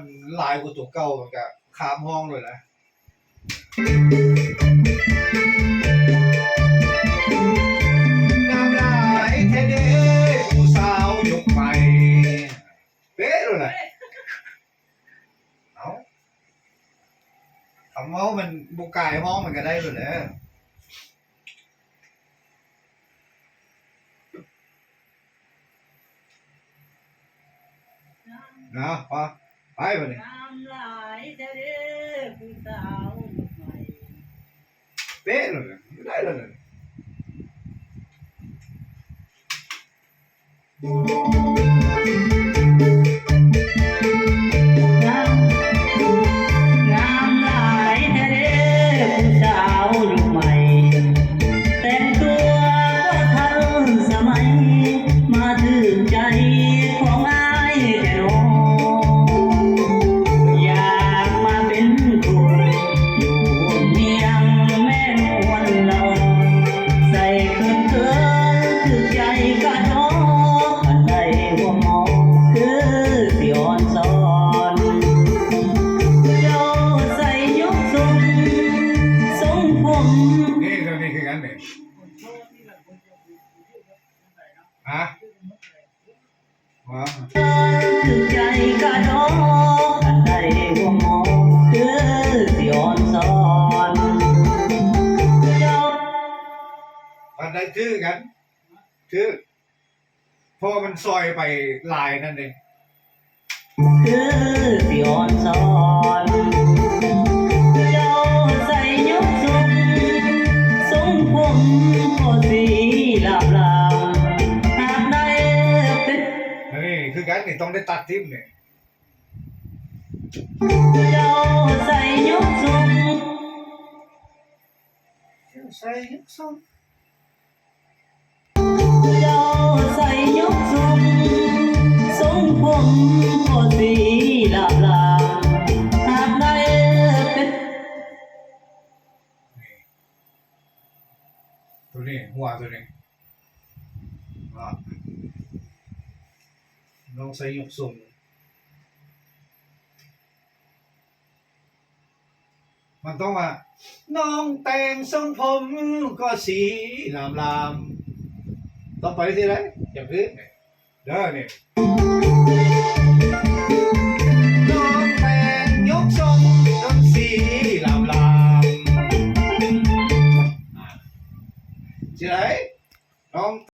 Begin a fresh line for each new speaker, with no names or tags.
มันหลายกว่าตัวเก่ามันก็ข้ามห้องเลยนะน้ำลายเทเดผู้สาวยกไปเป๊ะเลยนะเอาคำว่ามันบุกกายห้องมันก็ได้เลยนะนะไปเลย
น้ำลายทะเลผู้สาวใหม่
เป๊ะเลยได้เลย
น้ำลายทะเลผู้สาวยุคใหม่แต่งตัวก็ทันสมัยมาถึงใจของอ้ายแต่น้องอยากมาเป็นคนอยู่เมียงแม่นวลเราใส่เกินถึงใจก็น้องอันใดหัวหมอคือสิอ่อนสอน
นี่ตัวนี้คือกันเนี่ยฮะว้า
ถึงใจก็น้องอันใดหัวหมอคือสิอ่อนสอน
อันใดชื่อกันชื่อพอมันซอยไปลายนั่นเอง
คือสิอ่อนสอนเจ้าใส่ยกทรงผมก็สีลาบลาหากได้เป็น
นี่คือกันนี่ต้องได้ตัดทิมเนี่ย
เจ้าใส่ยกทรง
ใส่ยกทรง
เจ้าใส่ยกทรงผมก็สีลาบลาหากได้เป็น
ตัวนี้หัวตัวนี้น้องใส่ยกทรงมันต้องมาน้องแต่งทรงผมก็สีลามต้องไปที่ไหนอย่างนี้เด้อเนี่ยน้องแต่งยกทรงต้องสีลามที่ไหนน้อง